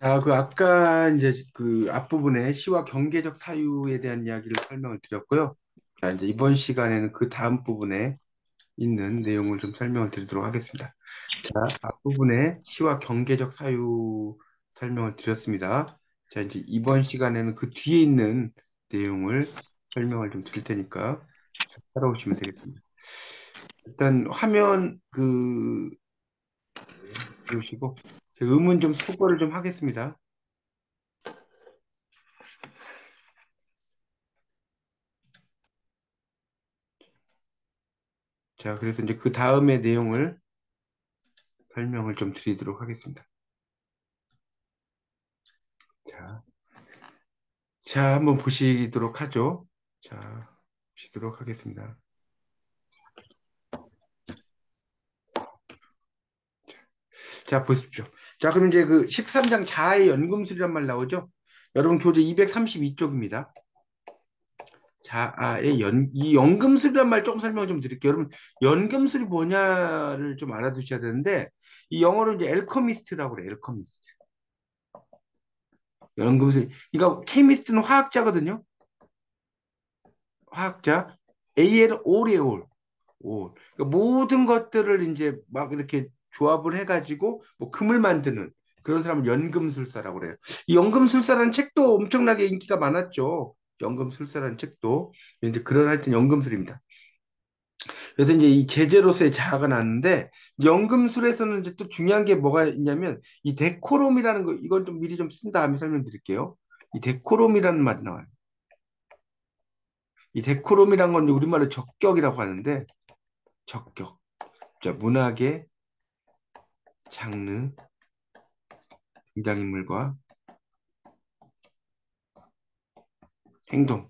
자, 그 아까 이제 그 앞부분에 시와 경계적 사유에 대한 이야기를 설명을 드렸고요. 자, 이제 이번 시간에는 그 다음 부분에 있는 내용을 좀 설명을 드리도록 하겠습니다. 자, 앞부분에 시와 경계적 사유 설명을 드렸습니다. 자, 이제 이번 시간에는 그 뒤에 있는 내용을 설명을 좀 드릴 테니까 따라오시면 되겠습니다. 일단 화면 보시고 제가 음은 좀 소거를 좀 하겠습니다. 자, 그래서 이제 그 다음의 내용을 설명을 좀 드리도록 하겠습니다. 자, 자, 한번 보시도록 하죠. 자, 보시도록 하겠습니다. 자, 보십시오. 자, 그럼 이제 그 13장 자아의 연금술이란 말 나오죠? 여러분 교재 232쪽입니다. 자아의 이 연금술이란 말 조금 설명 좀 드릴게요. 여러분, 연금술이 뭐냐를 좀 알아두셔야 되는데, 이 영어로 이제 엘커미스트라고 그래요, 엘커미스트. 연금술. 이거 케미스트는 화학자거든요. 화학자. AL, 올이에요, 올. 그러니까 모든 것들을 이제 막 이렇게 조합을 해가지고 뭐 금을 만드는 그런 사람을 연금술사라고 그래요. 이 연금술사라는 책도 엄청나게 인기가 많았죠. 연금술사라는 책도 이제 그런 하여튼 연금술입니다. 그래서 이제 이 제재로서의 자아가 나는데 연금술에서는 이제 또 중요한 게 뭐가 있냐면 이 데코롬이라는 거 이건 좀 미리 좀 쓴 다음에 설명드릴게요. 이 데코롬이라는 말이 나와요. 이 데코롬이란 건 우리말로 적격이라고 하는데 적격. 자, 문학의 장르, 등장인물과 행동,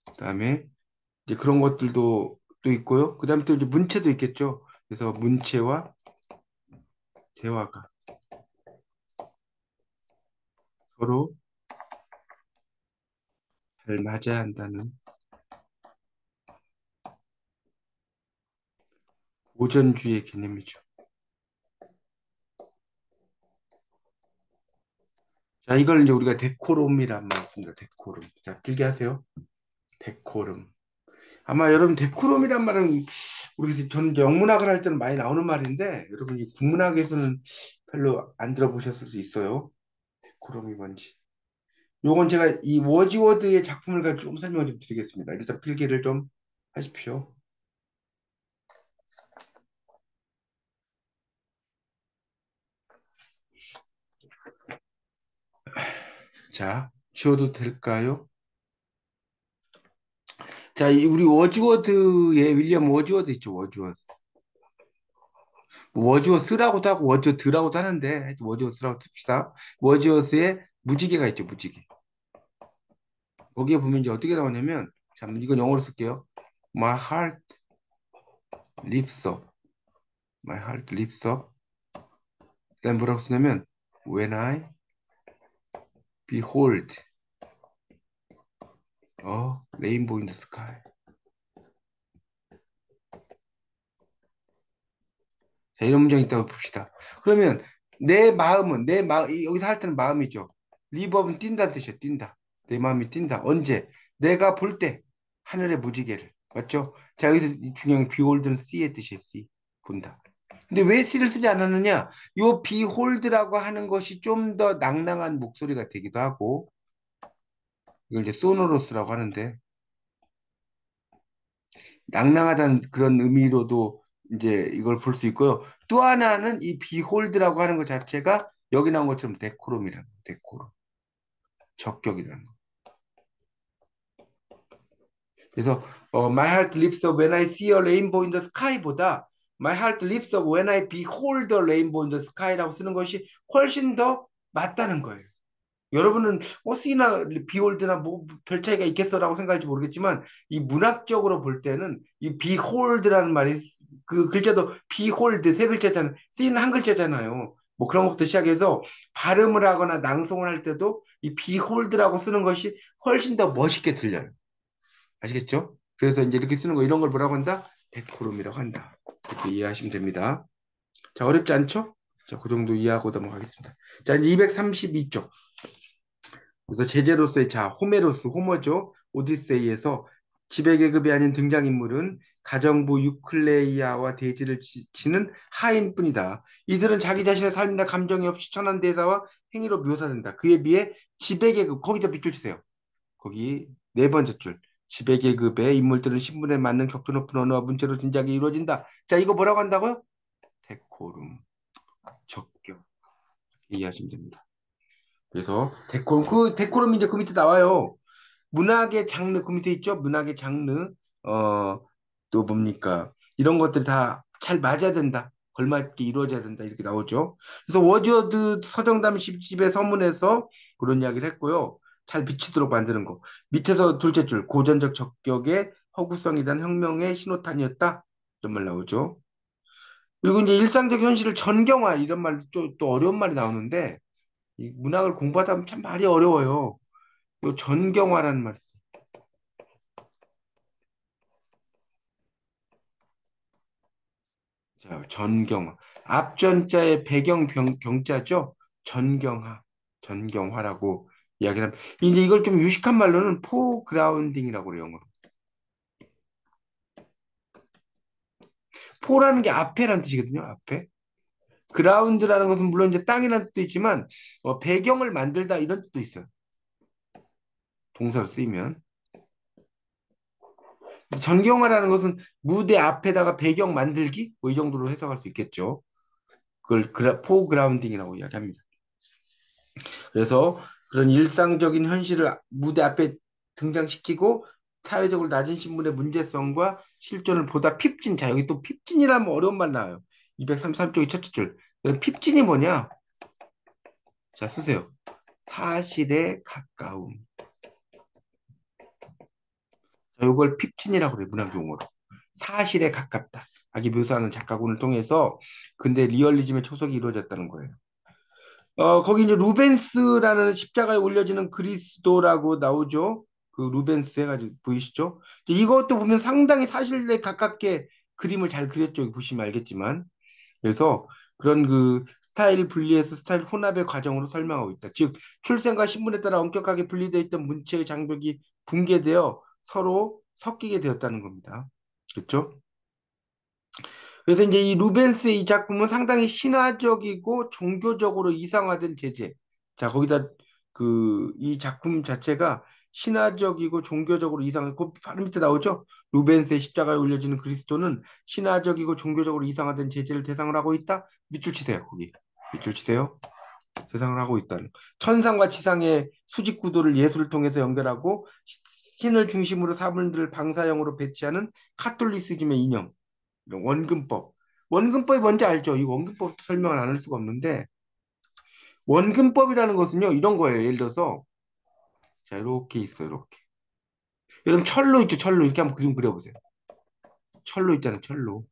그다음에 이제 그런 것들도 또 있고요. 그다음에 또 이제 문체도 있겠죠. 그래서 문체와 대화가 서로 잘 맞아야 한다는 고전주의 개념이죠. 자, 이걸 이제 우리가 데코롬이란 말 씁니다. 데코롬. 자, 필기하세요. 데코롬. 아마 여러분 데코롬이란 말은 우리 저는 이제 영문학을 할 때는 많이 나오는 말인데 여러분 이 국문학에서는 별로 안 들어보셨을 수 있어요. 데코롬이 뭔지. 요건 제가 이 워지워드의 작품을 가지고 좀 설명을 좀 드리겠습니다. 일단 필기를 좀 하십시오. 자, 지워도 될까요? 자, 우리 워지워드의 윌리엄 워지워드 있죠, 워지워드. 워지워스라고도 하고 워지워드라고도 하는데 하여튼 워지워스라고 씁시다. 워지워스의 무지개가 있죠, 무지개. 거기에 보면 이제 어떻게 나오냐면, 자, 이건 영어로 쓸게요. My heart lifts up. My heart lifts up. 그다음 뭐라고 쓰냐면, When I behold a rainbow in the sky. 자, 이런 문장이 있다고 봅시다. 그러면 내 마음은 여기서 할 때는 마음이죠. 리버브는 뛴다는 뜻이에요. 뛴다. 내 마음이 뛴다. 언제? 내가 볼 때 하늘의 무지개를. 맞죠? 자, 여기서 중요한 behold는 see의 뜻이에요. see. 본다. 근데 왜 see를 쓰지 않았느냐? 요 behold라고 하는 것이 좀 더 낭낭한 목소리가 되기도 하고 이걸 이제 sonorous라고 하는데 낭낭하다는 그런 의미로도 이제 이걸 볼 수 있고요. 또 하나는 이 비홀드라고 하는 것 자체가 여기 나온 것처럼 데코롬이라는 거, 데코롬, 적격이라는 거. 그래서 My heart lifts up when I see a rainbow in the sky보다 My heart lifts up when I behold a rainbow in the sky라고 쓰는 것이 훨씬 더 맞다는 거예요. 여러분은 C나 비홀드나 뭐 별 차이가 있겠어라고 생각할지 모르겠지만 이 문학적으로 볼 때는 이 behold라는 말이 그 글자도 behold 세 글자잖아요. C는 한 글자잖아요. 뭐 그런 것부터 시작해서 발음을 하거나 낭송을 할 때도 이 behold라고 쓰는 것이 훨씬 더 멋있게 들려요. 아시겠죠? 그래서 이제 이렇게 쓰는 거 이런 걸 뭐라고 한다? 데코름이라고 한다. 이렇게 이해하시면 됩니다. 자, 어렵지 않죠? 자, 그 정도 이해하고 넘어가겠습니다. 자, 이제 232쪽. 그래서 제재로서의 자, 호메로스, 호머죠. 오디세이에서 지배계급이 아닌 등장인물은 가정부 유클레이아와 대지를 치는 하인뿐이다. 이들은 자기 자신의 삶이나 감정이 없이 천한 대사와 행위로 묘사된다. 그에 비해 지배계급, 거기다 밑줄 치세요. 거기 네 번째 줄. 지배계급의 인물들은 신분에 맞는 격도 높은 언어와 문체로 진작에 이루어진다. 자, 이거 뭐라고 한다고요? 데코룸, 적격. 이해하시면 됩니다. 그래서 데코룸, 그 데코룸이 이제 그 밑에 나와요. 문학의 장르, 그 밑에 있죠? 문학의 장르, 어, 또 뭡니까? 이런 것들이 다 잘 맞아야 된다. 걸맞게 이루어져야 된다. 이렇게 나오죠. 그래서 워즈워드 서정담 10집의 서문에서 그런 이야기를 했고요. 잘 비치도록 만드는 거. 밑에서 둘째 줄, 고전적 적격의 허구성이 단 혁명의 신호탄이었다. 이런 말 나오죠. 그리고 이제 일상적 현실을 전경화, 이런 말도 또 어려운 말이 나오는데, 이 문학을 공부하다 보면 참 말이 어려워요. 요 전경화라는 말이 있어요. 자, 전경화. 앞전자의 경자죠? 전경화. 전경화라고 이야기를 합니다. 이제 이걸 좀 유식한 말로는 포그라운딩이라고 그래요, 영어로. 포라는 게 앞에라는 뜻이거든요, 앞에. 그라운드라는 것은 물론 이제 땅이라는 뜻도 있지만, 배경을 만들다 이런 뜻도 있어요. 동사로 쓰이면. 전경화라는 것은 무대 앞에다가 배경 만들기? 뭐 이 정도로 해석할 수 있겠죠. 그걸 포그라운딩이라고 이야기합니다. 그래서 그런 일상적인 현실을 무대 앞에 등장시키고 사회적으로 낮은 신분의 문제성과 실존을 보다 핍진, 자, 여기 또 핍진이라면 어려운 말 나와요. 233쪽의 첫째 줄. 핍진이 뭐냐? 자, 쓰세요. 사실에 가까움. 자, 이걸 핍진이라고 그래요, 문학 용어로. 사실에 가깝다. 자기 묘사하는 작가군을 통해서 근대 리얼리즘의 초석이 이루어졌다는 거예요. 거기 이제 루벤스라는 십자가에 올려지는 그리스도라고 나오죠. 그 루벤스 해가지고 보이시죠? 이것도 보면 상당히 사실에 가깝게 그림을 잘 그렸죠. 여기 보시면 알겠지만. 그래서 그런 그 스타일 분리에서 스타일 혼합의 과정으로 설명하고 있다. 즉, 출생과 신분에 따라 엄격하게 분리되어 있던 문체의 장벽이 붕괴되어 서로 섞이게 되었다는 겁니다. 그렇죠? 그래서 이제 이 루벤스의 이 작품은 상당히 신화적이고 종교적으로 이상화된 제재. 자, 거기다 그 이 작품 자체가 신화적이고 종교적으로 이상하고 바로 밑에 나오죠? 루벤스의 십자가에 올려지는 그리스도는 신화적이고 종교적으로 이상화된 제재를 대상으로 하고 있다. 밑줄 치세요, 거기. 밑줄 치세요. 대상을 하고 있다는. 천상과 지상의 수직 구도를 예술을 통해서 연결하고 신을 중심으로 사물들을 방사형으로 배치하는 카톨리시즘의 이념. 원근법. 원근법이 뭔지 알죠? 이 원근법도 설명을 안 할 수가 없는데, 원근법이라는 것은요, 이런 거예요. 예를 들어서, 자, 이렇게 있어요, 이렇게. 여러분, 철로 있죠, 철로. 이렇게 한번 그림 그려보세요. 철로 있잖아요, 철로.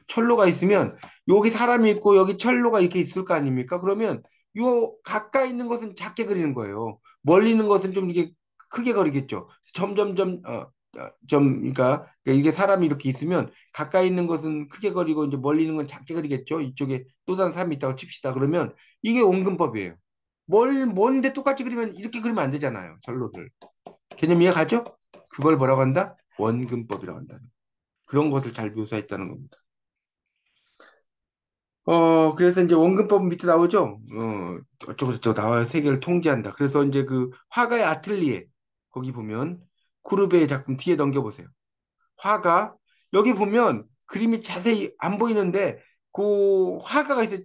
철로가 있으면, 여기 사람이 있고, 여기 철로가 이렇게 있을 거 아닙니까? 그러면, 요, 가까이 있는 것은 작게 그리는 거예요. 멀리 있는 것은 좀 이렇게 크게 그리겠죠. 점점점, 그러니까 이게 사람이 이렇게 있으면 가까이 있는 것은 크게 그리고 이제 멀리 있는 건 작게 그리겠죠. 이쪽에 또 다른 사람이 있다고 칩시다. 그러면 이게 원근법이에요. 뭔데 똑같이 그리면 이렇게 그리면 안 되잖아요. 절로를. 개념 이해 가죠? 그걸 뭐라고 한다? 원근법이라고 한다. 그런 것을 잘 묘사했다는 겁니다. 그래서 이제 원근법 밑에 나오죠? 어쩌고저쩌고 나와요. 세계를 통제한다. 그래서 이제 그 화가의 아틀리에, 거기 보면 쿠르베의 작품 뒤에 넘겨보세요. 화가 여기 보면 그림이 자세히 안 보이는데 그 화가가 있어요.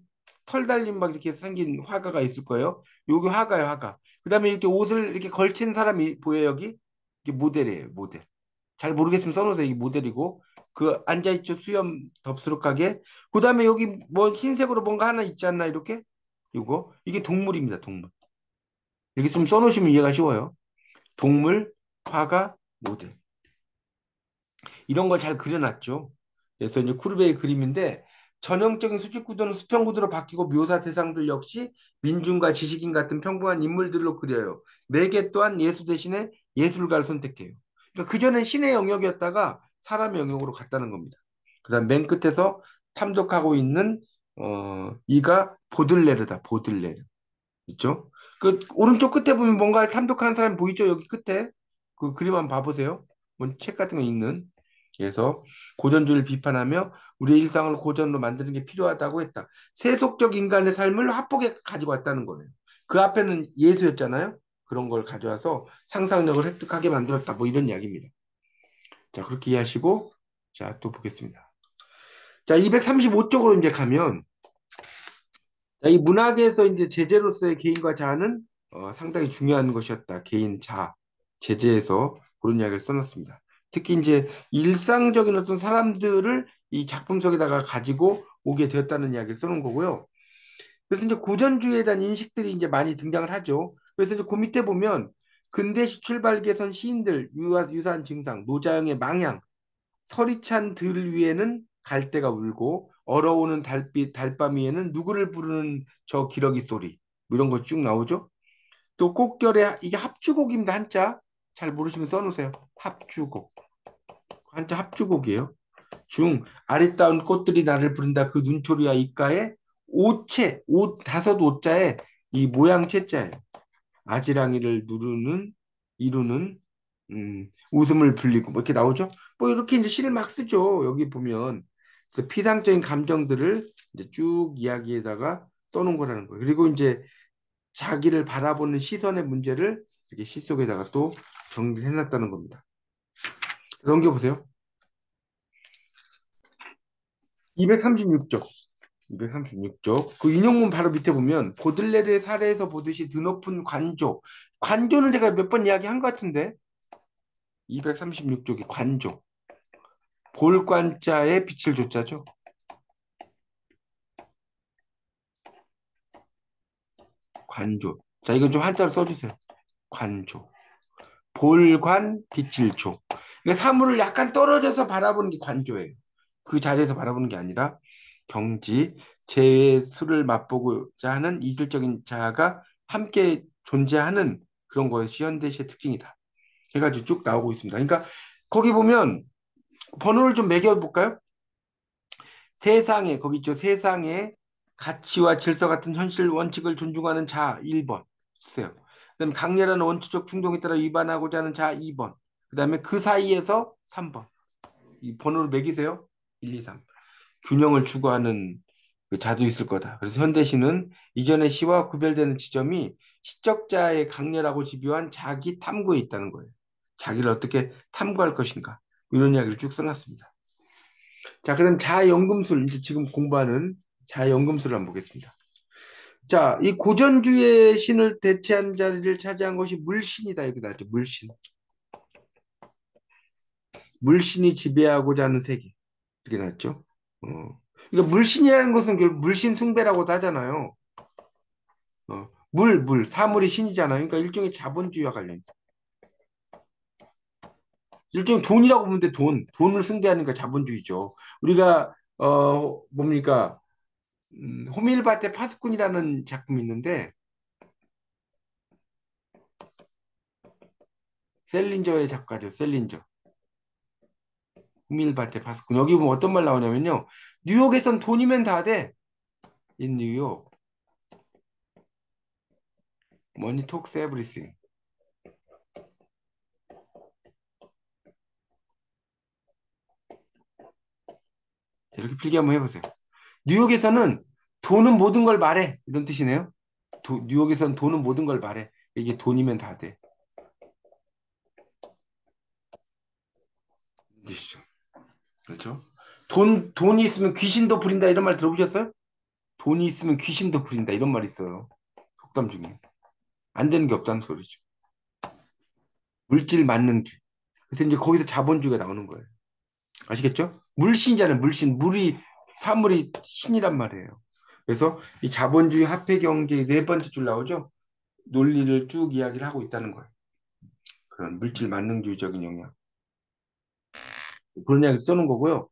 털 달린 막 이렇게 생긴 화가가 있을 거예요. 여기 화가예요, 화가. 그다음에 이렇게 옷을 이렇게 걸친 사람이 보여요, 여기? 이게 모델이에요, 모델. 잘 모르겠으면 써놓으세요. 이게 모델이고 그 앉아있죠, 수염 덥수룩하게. 그다음에 여기 뭐 흰색으로 뭔가 하나 있지 않나 이렇게? 이거 이게 동물입니다, 동물. 여기 좀 써놓으시면 이해가 쉬워요. 동물, 화가, 모델. 이런 걸 잘 그려놨죠. 그래서 이제 쿠르베의 그림인데 전형적인 수직 구도는 수평 구도로 바뀌고 묘사 대상들 역시 민중과 지식인 같은 평범한 인물들로 그려요. 매개 또한 예수 대신에 예술가를 선택해요. 그러니까 그전엔 신의 영역이었다가 사람의 영역으로 갔다는 겁니다. 그다음 맨 끝에서 탐독하고 있는 이가 보들레르다. 보들레르. 있죠? 그 오른쪽 끝에 보면 뭔가 탐독하는 사람 보이죠? 여기 끝에 그 그림 한번 봐보세요. 뭔 책 같은 거 읽는. 그래서 고전주의를 비판하며 우리의 일상을 고전으로 만드는 게 필요하다고 했다. 세속적 인간의 삶을 합복에 가지고 왔다는 거예요. 그 앞에는 예수였잖아요. 그런 걸 가져와서 상상력을 획득하게 만들었다. 뭐 이런 이야기입니다. 자, 그렇게 이해하시고 자, 또 보겠습니다. 자, 235쪽으로 이제 가면 이 문학에서 이제 제재로서의 개인과 자아는 상당히 중요한 것이었다. 개인 자아, 제재에서 그런 이야기를 써놨습니다. 특히 이제 일상적인 어떤 사람들을 이 작품 속에다가 가지고 오게 되었다는 이야기를 써놓은 거고요. 그래서 이제 고전주의에 대한 인식들이 이제 많이 등장을 하죠. 그래서 이제 그 밑에 보면 근대시 출발기에 시인들, 유사한 증상, 노자영의 망향, 서리 찬 들 위에는 갈대가 울고 얼어오는 달빛 달밤 위에는 누구를 부르는 저 기러기 소리 뭐 이런 거 쭉 나오죠. 또 꽃결에 이게 합주곡입니다. 한자 잘 모르시면 써놓으세요. 합주곡 한자 합주곡이에요. 중 아리따운 꽃들이 나를 부른다 그 눈초리와 입가에 오체 오 다섯 오자에 이 모양 채자예요. 아지랑이를 누르는 이루는 웃음을 불리고 뭐 이렇게 나오죠. 뭐 이렇게 이제 시를 막 쓰죠. 여기 보면 그래서 피상적인 감정들을 이제 쭉 이야기에다가 써놓은 거라는 거예요. 그리고 이제 자기를 바라보는 시선의 문제를 이렇게 시 속에다가 또 정리를 해놨다는 겁니다. 넘겨보세요. 236쪽. 236쪽. 그 인용문 바로 밑에 보면 보들레르의 사례에서 보듯이 드높은 관조. 관조는 제가 몇 번 이야기한 것 같은데 236쪽이 관조. 볼관자에 빛을 조자죠. 관조. 자, 이건 좀 한자로 써주세요. 관조. 볼관 빛을 조. 그러니까 사물을 약간 떨어져서 바라보는 게 관조예요. 그 자리에서 바라보는 게 아니라 경지, 재의 수를 맛보고자 하는 이질적인 자아가 함께 존재하는 그런 것이 현대시의 특징이다. 해가지고 쭉 나오고 있습니다. 그러니까 거기 보면 번호를 좀 매겨볼까요? 세상에, 거기 있죠. 세상에 가치와 질서 같은 현실 원칙을 존중하는 자 1번 쓰세요. 그다음에 강렬한 원초적 충동에 따라 위반하고자 하는 자 2번. 그다음에 그 사이에서 3번. 이 번호를 매기세요. 1, 2, 3. 균형을 추구하는 그 자도 있을 거다. 그래서 현대시는 이전의 시와 구별되는 지점이 시적자의 강렬하고 집요한 자기 탐구에 있다는 거예요. 자기를 어떻게 탐구할 것인가. 이런 이야기를 쭉 써놨습니다. 자, 그다음 자연금술 이제 지금 공부하는 자연금술을 한번 보겠습니다. 자, 이 고전주의 신을 대체한 자리를 차지한 것이 물신이다. 여기 나왔죠. 물신. 물신이 지배하고자 하는 세계. 이렇게 나왔죠. 그러니까 물신이라는 것은 결국 물신 숭배라고도 하잖아요. 사물이 신이잖아요. 그러니까 일종의 자본주의와 관련. 일종의 돈이라고 보면 돼, 돈을 숭배하는 게 자본주의죠. 우리가, 뭡니까, 호밀밭의 파수꾼이라는 작품이 있는데, 셀린저의 작가죠, 셀린저. 호밀밭의 파수꾼. 여기 보면 어떤 말 나오냐면요. 뉴욕에선 돈이면 다 돼. In 뉴욕. Money talks everything. 이렇게 필기 한번 해보세요. 뉴욕에서는 돈은 모든 걸 말해. 이런 뜻이네요. 뉴욕에서는 돈은 모든 걸 말해. 이게 돈이면 다 돼. 뜻이죠. 그렇죠? 돈이 있으면 귀신도 부린다 이런 말 들어보셨어요? 돈이 있으면 귀신도 부린다 이런 말 있어요. 속담 중에. 안 되는 게 없다는 소리죠. 물질 맞는 길. 그래서 이제 거기서 자본주의가 나오는 거예요. 아시겠죠? 물신이잖아요. 물신. 사물이 신이란 말이에요. 그래서 이 자본주의 화폐 경제의 네 번째 줄 나오죠? 논리를 쭉 이야기를 하고 있다는 거예요. 그런 물질 만능주의적인 영역. 그런 이야기 써놓은 거고요.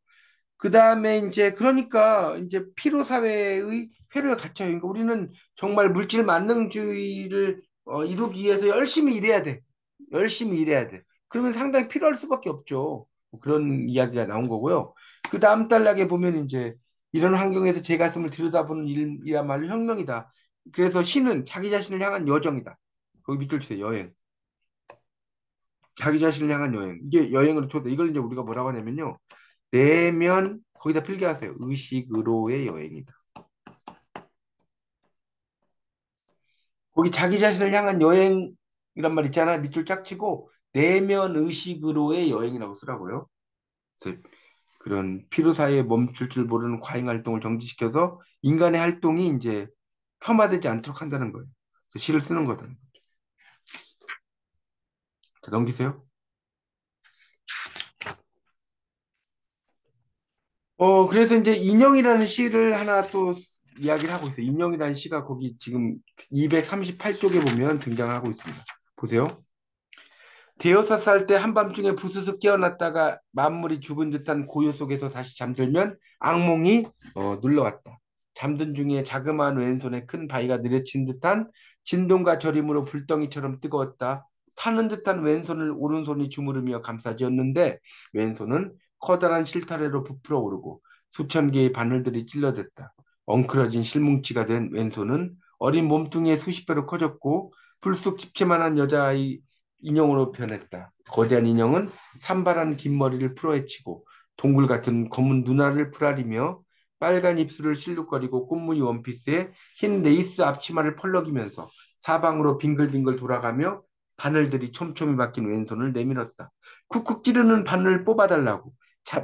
그 다음에 이제 그러니까 이제 피로 사회의 회로에 갇혀요. 그러니까 우리는 정말 물질 만능주의를 이루기 위해서 열심히 일해야 돼. 열심히 일해야 돼. 그러면 상당히 필요할 수밖에 없죠. 뭐 그런 이야기가 나온 거고요. 그 다음 단락에 보면 이제 이런 환경에서 제 가슴을 들여다보는 일이야말로 혁명이다. 그래서 시는 자기 자신을 향한 여정이다. 거기 밑줄 주세요. 여행. 자기 자신을 향한 여행. 이게 여행으로 초대. 이걸 이제 우리가 뭐라고 하냐면요. 내면 거기다 필기하세요. 의식으로의 여행이다. 거기 자기 자신을 향한 여행이란 말 있잖아. 밑줄 짝 치고 내면 의식으로의 여행이라고 쓰라고요. 그래서 그런 피로사에 멈출 줄 모르는 과잉 활동을 정지시켜서 인간의 활동이 이제 폄하되지 않도록 한다는 거예요. 그래서 시를 쓰는 거다. 자, 넘기세요. 그래서 이제 인형이라는 시를 하나 또 이야기를 하고 있어요. 인형이라는 시가 거기 지금 238쪽에 보면 등장하고 있습니다. 보세요. 대여섯 살 때 한밤중에 부스스 깨어났다가 만물이 죽은 듯한 고요 속에서 다시 잠들면 악몽이 눌러왔다. 잠든 중에 자그마한 왼손에 큰 바위가 내려친 듯한 진동과 저림으로 불덩이처럼 뜨거웠다. 타는 듯한 왼손을 오른손이 주무르며 감싸쥐었는데 왼손은 커다란 실타래로 부풀어 오르고 수천 개의 바늘들이 찔러댔다. 엉클어진 실뭉치가 된 왼손은 어린 몸뚱이의 수십 배로 커졌고 불쑥 집채만한 여자아이 인형으로 변했다. 거대한 인형은 산발한 긴 머리를 풀어헤치고 동굴 같은 검은 눈알을 풀아리며 빨간 입술을 실룩거리고 꽃무늬 원피스에 흰 레이스 앞치마를 펄럭이면서 사방으로 빙글빙글 돌아가며 바늘들이 촘촘히 박힌 왼손을 내밀었다. 쿡쿡 찌르는 바늘을 뽑아달라고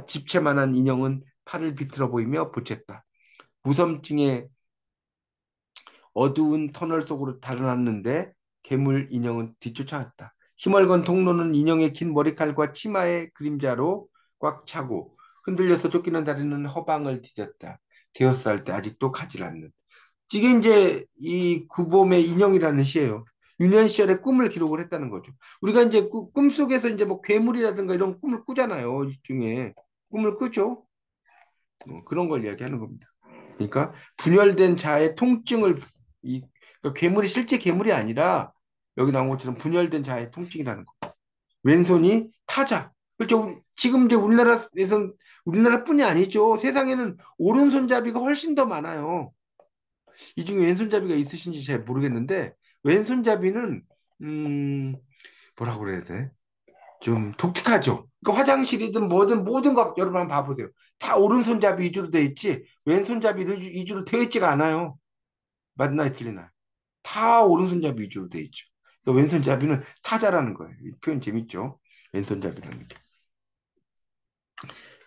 집채만한 인형은 팔을 비틀어 보이며 보챘다. 무섬증에 어두운 터널 속으로 달아났는데 괴물 인형은 뒤쫓아왔다. 힘얼건 통로는 인형의 긴 머리칼과 치마의 그림자로 꽉 차고 흔들려서 쫓기는 다리는 허방을 뒤졌다. 되었을 때 아직도 가지 않는. 이게 이제 이 구봄의 인형이라는 시예요. 유년 시절의 꿈을 기록을 했다는 거죠. 우리가 이제 꿈속에서 이제 뭐 괴물이라든가 이런 꿈을 꾸잖아요. 이 중에 꿈을 꾸죠. 그런 걸 이야기하는 겁니다. 그러니까 분열된 자의 통증을 그러니까 괴물이 실제 괴물이 아니라 여기 나온 것처럼 분열된 자의 통증이라는 거. 왼손이 타자. 그렇죠. 지금 이제 우리나라에선 우리나라뿐이 아니죠. 세상에는 오른손잡이가 훨씬 더 많아요. 이 중에 왼손잡이가 있으신지 잘 모르겠는데 왼손잡이는 음 뭐라고 그래야 돼? 좀 독특하죠. 그 화장실이든 뭐든 모든 것 여러분 한번 봐보세요. 다 오른손잡이 위주로 돼 있지 왼손잡이 위주로 되어 있지가 않아요. 맞나 틀리나? 다 오른손잡이 위주로 돼 있죠. 그러니까 왼손잡이는 타자라는 거예요. 이 표현 재밌죠? 왼손잡이라는 게.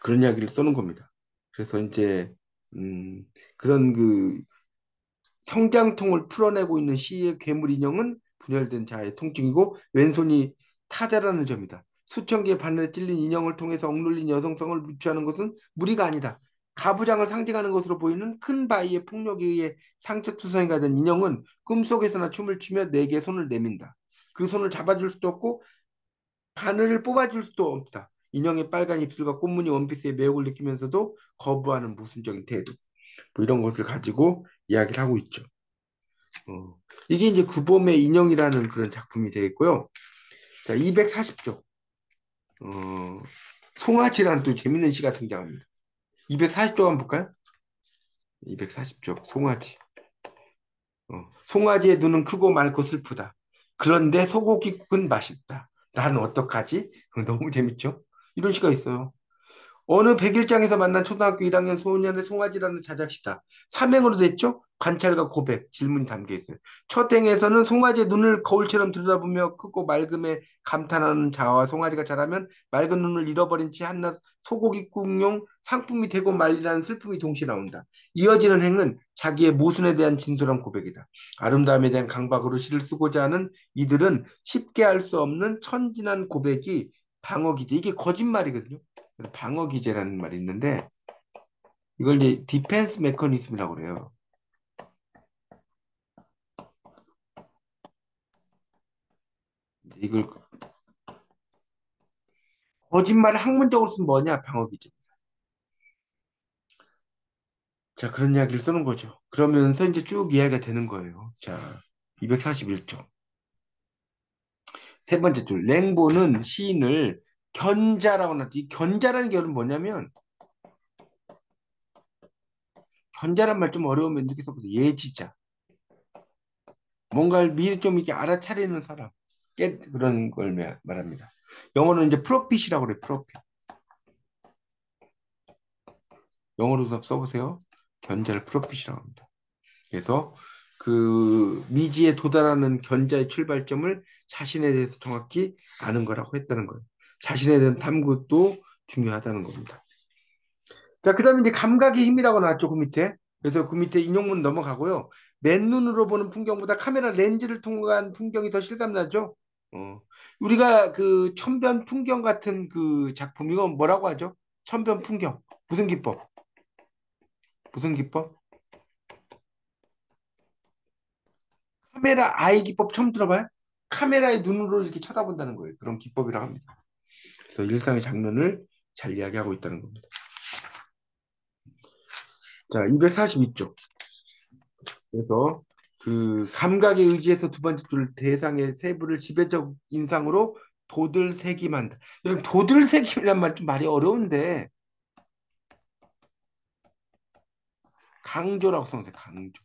그런 이야기를 써놓은 겁니다. 그래서 이제 음, 그런 그 성장통을 풀어내고 있는 시의 괴물 인형은 분열된 자의 통증이고 왼손이 타자라는 점이다. 수천 개의 바늘에 찔린 인형을 통해서 억눌린 여성성을 유추하는 것은 무리가 아니다. 가부장을 상징하는 것으로 보이는 큰 바위의 폭력에 의해 상처투성이가 된 인형은 꿈속에서나 춤을 추며 내게 손을 내민다. 그 손을 잡아줄 수도 없고 바늘을 뽑아줄 수도 없다. 인형의 빨간 입술과 꽃무늬 원피스의 매혹을 느끼면서도 거부하는 모순적인 태도. 뭐 이런 것을 가지고 이야기를 하고 있죠. 어, 이게 이제 구범의 인형이라는 그런 작품이 되겠고요. 자, 240쪽. 송아지라는 또 재밌는 시가 등장합니다. 240쪽 한번 볼까요? 240쪽, 송아지. 송아지의 눈은 크고 맑고 슬프다. 그런데 소고기국은 맛있다. 나는 어떡하지? 너무 재밌죠? 이런 시가 있어요. 어느 백일장에서 만난 초등학교 1학년 소년의 송아지라는 자작시다. 삼행으로 됐죠? 관찰과 고백, 질문이 담겨 있어요. 첫 행에서는 송아지의 눈을 거울처럼 들여다보며 크고 맑음에 감탄하는 자와 송아지가 자라면 맑은 눈을 잃어버린 채 한낱 소고기국용 상품이 되고 말리라는 슬픔이 동시에 나온다. 이어지는 행은 자기의 모순에 대한 진솔한 고백이다. 아름다움에 대한 강박으로 시를 쓰고자 하는 이들은 쉽게 할 수 없는 천진한 고백이 방어기제. 이게 거짓말이거든요. 방어 기제라는 말이 있는데 이걸 이제 디펜스 메커니즘이라고 그래요. 이걸 거짓말을 학문적으로 쓰면 뭐냐? 방어 기제. 자, 그런 이야기를 쓰는 거죠. 그러면서 이제 쭉 이야기가 되는 거예요. 자, 241쪽. 세 번째 줄. 랭보는 시인을 견자라고 하는데 이 견자라는 결은 뭐냐면 견자란 말 좀 어려우면 이렇게 써보세요. 예지자. 뭔가를 미리 좀 이렇게 알아차리는 사람. 그런 걸 말합니다. 영어로는 이제 프로핏이라고 그래요. 프로핏. 영어로 써보세요. 견자를 프로핏이라고 합니다. 그래서 그 미지에 도달하는 견자의 출발점을 자신에 대해서 정확히 아는 거라고 했다는 거예요. 자신에 대한 탐구도 중요하다는 겁니다. 자, 그 다음에 이제 감각의 힘이라고 나왔죠, 그 밑에. 그래서 그 밑에 인용문 넘어가고요. 맨눈으로 보는 풍경보다 카메라 렌즈를 통한 풍경이 더 실감나죠? 어. 우리가 그 천변 풍경 같은 그 작품, 이건 뭐라고 하죠? 천변 풍경. 무슨 기법? 무슨 기법? 카메라 아이 기법 처음 들어봐요? 카메라의 눈으로 이렇게 쳐다본다는 거예요. 그런 기법이라고 합니다. 그래서 일상의 장면을 잘 이야기하고 있다는 겁니다. 자, 242쪽. 그래서 그 감각에 의지해서 두 번째 줄 대상의 세부를 지배적 인상으로 도들새김한다. 여러분 도들새김이란 말 좀 말이 어려운데 강조라고 써놓으세요. 강조.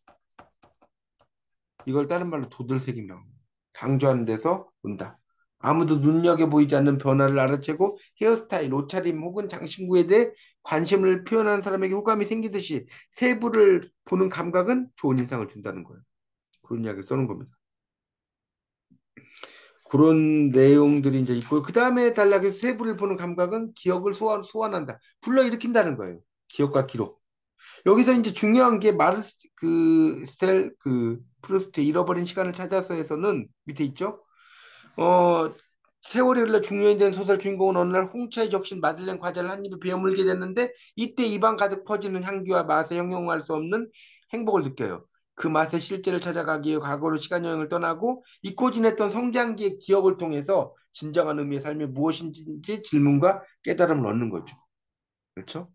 이걸 다른 말로 도들새김이라고 합니다. 강조하는 데서 온다. 아무도 눈여겨 보이지 않는 변화를 알아채고 헤어스타일, 옷차림 혹은 장신구에 대해 관심을 표현하는 사람에게 호감이 생기듯이 세부를 보는 감각은 좋은 인상을 준다는 거예요. 그런 이야기를 써놓은 겁니다. 그런 내용들이 이제 있고 그 다음에 단락에서 세부를 보는 감각은 기억을 소환한다. 불러일으킨다는 거예요. 기억과 기록. 여기서 이제 중요한 게 마르스 그 프루스트의 잃어버린 시간을 찾아서에서는 밑에 있죠. 어, 세월이 흘러 중년이 된 소설 주인공은 어느 날 홍차에 적신 마들렌 과자를 한 입에 베어 물게 됐는데 이때 입안 가득 퍼지는 향기와 맛에 형용할 수 없는 행복을 느껴요. 그 맛의 실제를 찾아가기 위해 과거로 시간 여행을 떠나고 잊고 지냈던 성장기의 기억을 통해서 진정한 의미의 삶이 무엇인지 질문과 깨달음을 얻는 거죠. 그렇죠?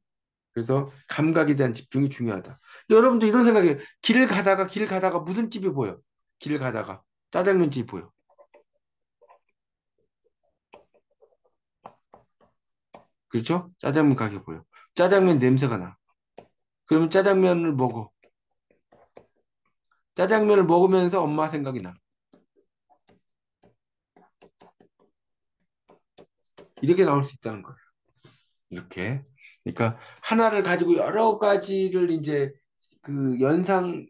그래서 감각에 대한 집중이 중요하다. 여러분도 이런 생각이에요. 길 가다가 무슨 집이 보여? 길 가다가 짜장면 집이 보여. 그렇죠? 짜장면 가게 보여. 짜장면 냄새가 나. 그러면 짜장면을 먹어. 짜장면을 먹으면서 엄마 생각이 나. 이렇게 나올 수 있다는 거예요. 이렇게. 그러니까 하나를 가지고 여러 가지를 이제 그 연상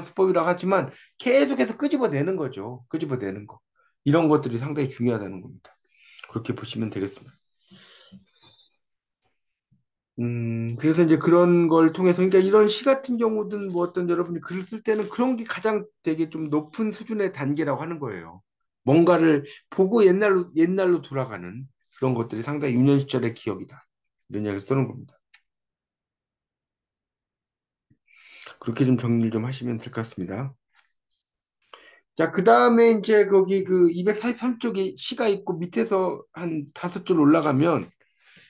수법이라고 하지만 계속해서 끄집어내는 거죠. 끄집어내는 거. 이런 것들이 상당히 중요하다는 겁니다. 그렇게 보시면 되겠습니다. 그래서 이제 그런 걸 통해서, 그러니까 이런 시 같은 경우든 뭐 어떤 여러분이 글 쓸 때는 그런 게 가장 되게 좀 높은 수준의 단계라고 하는 거예요. 뭔가를 보고 옛날로 돌아가는 그런 것들이 상당히 유년 시절의 기억이다. 이런 이야기를 쓰는 겁니다. 그렇게 좀 정리를 좀 하시면 될 것 같습니다. 자, 그 다음에 이제 거기 그 243쪽에 시가 있고 밑에서 한 다섯 줄 올라가면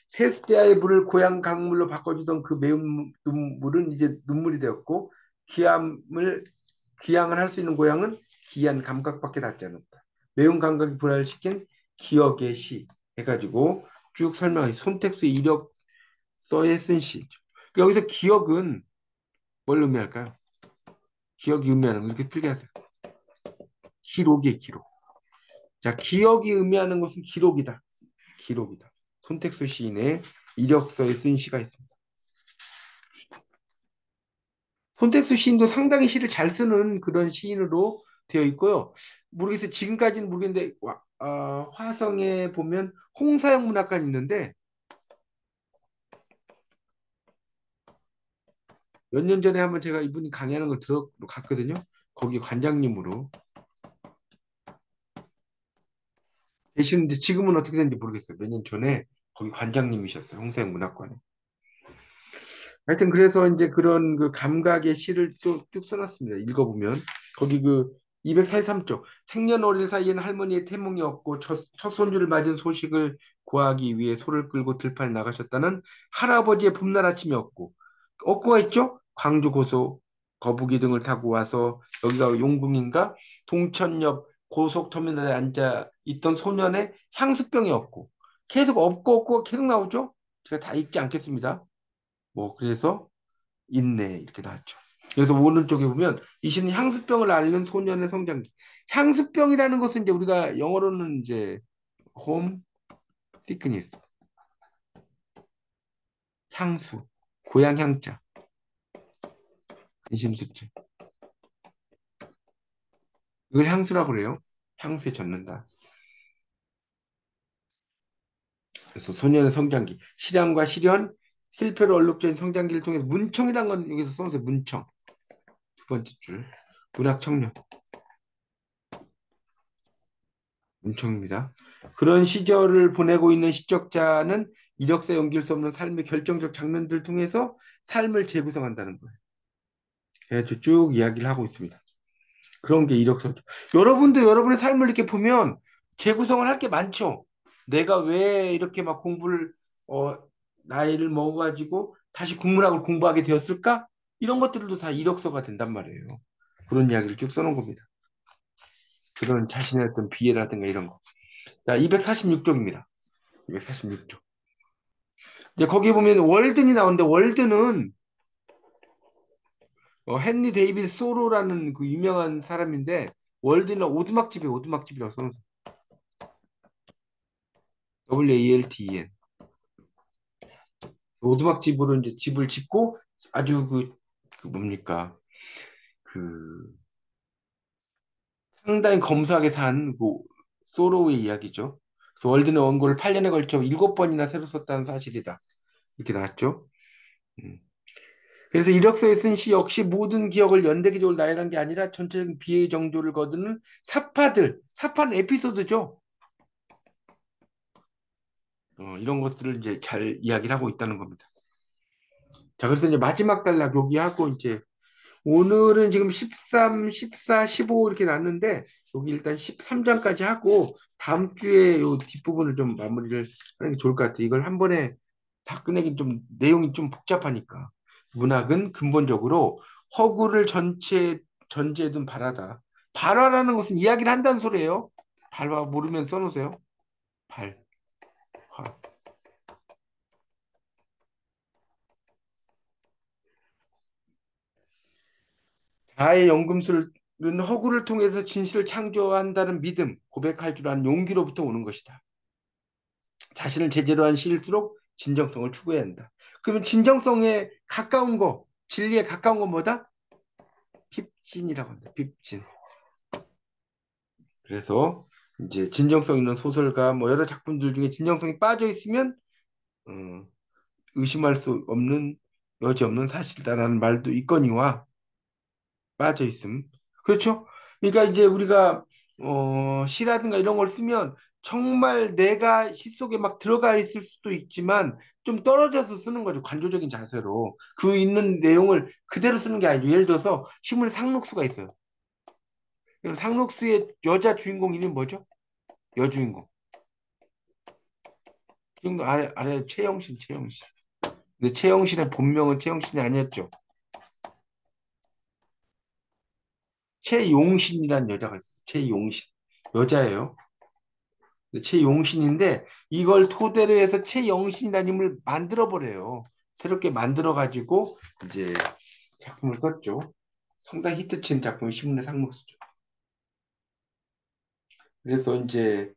세스테아의 물을 고향 강물로 바꿔주던 그 매운 눈물은 이제 눈물이 되었고 귀함을 귀향을 할 수 있는 고향은 귀한 감각밖에 닿지 않았다. 매운 감각이 불활시킨 기억의 시 해가지고 쭉 설명해. 손택수의 이력서에 쓴 시죠. 여기서 기억은 뭘 의미할까요? 기억이 의미하는 거 이렇게 풀게 하세요. 기록이에요, 기록. 자, 기억이 의미하는 것은 기록이다. 기록이다. 손택수 시인의 이력서에 쓴 시가 있습니다. 손택수 시인도 상당히 시를 잘 쓰는 그런 시인으로 되어 있고요. 모르겠어요. 지금까지는 모르겠는데 화성에 보면 홍사영 문학관 있는데 몇 년 전에 한번 제가 이분이 강의하는 걸 들어 갔거든요. 거기 관장님으로 계시는데 지금은 어떻게 됐는지 모르겠어요. 몇 년 전에 거기 관장님이셨어요. 홍사영 문학관에. 하여튼 그래서 이제 그런 그 감각의 시를 쭉 써놨습니다. 읽어보면 거기 그 243쪽 생년월일 사이에는 할머니의 태몽이 없고 첫 손주를 맞은 소식을 구하기 위해 소를 끌고 들판에 나가셨다는 할아버지의 봄날 아침이 없고가 있죠? 광주 고속 거북이 등을 타고 와서 여기가 용궁인가 동천역 고속터미널에 앉아 있던 소년의 향수병이 없고 계속 없고 계속 나오죠? 제가 다 읽지 않겠습니다. 뭐 그래서 있네 이렇게 나왔죠. 그래서 오른쪽에 보면 이 시는 향수병을 앓는 소년의 성장기. 향수병이라는 것은 이제 우리가 영어로는 이제 홈 시크니스, 향수, 고향 향자, 근심수증. 이걸 향수라고 그래요. 향수에 젖는다. 그래서 소년의 성장기, 실향과 실현, 실패로 얼룩진 성장기를 통해서 문청이라는 건 여기서 써놓으세요. 문청. 두 번째 줄. 문학 청년. 문청입니다. 그런 시절을 보내고 있는 시적자는 이력서에 옮길 수 없는 삶의 결정적 장면들을 통해서 삶을 재구성한다는 거예요. 그래서 쭉 이야기를 하고 있습니다. 그런 게 이력서죠. 여러분도 여러분의 삶을 이렇게 보면 재구성을 할 게 많죠. 내가 왜 이렇게 막 공부를, 어, 나이를 먹어가지고 다시 국문학을 공부하게 되었을까? 이런 것들도 다 이력서가 된단 말이에요. 그런 이야기를 쭉 써놓은 겁니다. 그런 자신의 어떤 비애라든가 이런 거. 자, 246쪽입니다. 246쪽. 이제 거기 보면 월든이 나오는데 월든은 헨리 데이비드 소로라는 그 유명한 사람인데 월든은 오두막집이에요. 오두막집이라고 써놓은 WALTEN. 오두막집으로 이제 집을 짓고 아주 그 뭡니까 그 상당히 검소하게 산 그 소로의 이야기죠. 그래서 월드는 원고를 8년에 걸쳐 7번이나 새로 썼다는 사실이다. 이렇게 나왔죠. 음. 그래서 이력서에 쓴 시 역시 모든 기억을 연대기적으로 나열한 게 아니라 전체적인 비의 정도를 거두는 사파는 에피소드죠. 이런 것들을 이제 잘 이야기를 하고 있다는 겁니다. 자, 그래서 이제 마지막 단락 여기하고 이제 오늘은 지금 13, 14, 15 이렇게 났는데 여기 일단 13장까지 하고 다음 주에 요 뒷부분을 좀 마무리를 하는 게 좋을 것 같아요. 이걸 한 번에 다 끝내긴 좀 내용이 좀 복잡하니까. 문학은 근본적으로 허구를 전제에 둔 발화다. 발화라는 것은 이야기를 한다는 소리예요. 발화 모르면 써놓으세요. 발화. 자아의 연금술은 허구를 통해서 진실을 창조한다는 믿음, 고백할 줄 아는 용기로부터 오는 것이다. 자신을 제대로 한 시일수록 진정성을 추구해야 한다. 그러면 진정성에 가까운 거, 진리에 가까운 건 뭐다? 핍진이라고 합니다. 핍진. 그래서 이제 진정성 있는 소설가 뭐 여러 작품들 중에 진정성이 빠져 있으면 어, 의심할 수 없는 여지 없는 사실이다라는 말도 있거니와 빠져 있음. 그렇죠? 그러니까 이제 우리가 시라든가 이런 걸 쓰면 정말 내가 시 속에 막 들어가 있을 수도 있지만 좀 떨어져서 쓰는 거죠. 관조적인 자세로. 그 있는 내용을 그대로 쓰는 게 아니고 예를 들어서 신문에 상록수가 있어요. 그럼 상록수의 여자 주인공 이름이 뭐죠? 여주인공. 기억도 아래 최영신, 최영신. 근데 최영신의 본명은 최영신이 아니었죠. 최용신이라는 여자가 있어요. 최용신. 여자예요. 최용신인데 이걸 토대로 해서 최영신이라는 인물을 만들어 버려요. 새롭게 만들어 가지고 이제 작품을 썼죠. 상당히 히트친 작품이 신문의 상록수죠. 그래서 이제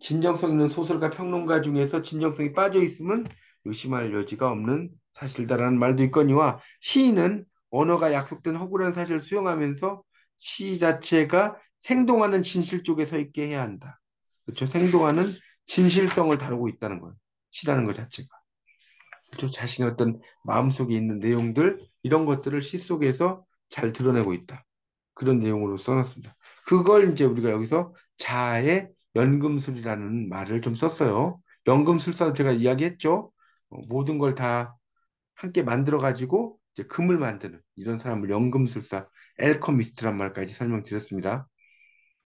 진정성 있는 소설가 평론가 중에서 진정성이 빠져 있으면 의심할 여지가 없는 사실다라는 말도 있거니와 시인은 언어가 약속된 허구라는 사실을 수용하면서 시 자체가 생동하는 진실 쪽에 서 있게 해야 한다. 그렇죠? 생동하는 진실성을 다루고 있다는 거예요. 시라는 것 자체가. 그렇죠? 자신의 어떤 마음속에 있는 내용들 이런 것들을 시 속에서 잘 드러내고 있다. 그런 내용으로 써놨습니다. 그걸 이제 우리가 여기서 자아의 연금술이라는 말을 좀 썼어요. 연금술사 제가 이야기했죠. 모든 걸 다 함께 만들어 가지고 이제 금을 만드는 이런 사람을 연금술사, 엘커미스트란 말까지 설명드렸습니다.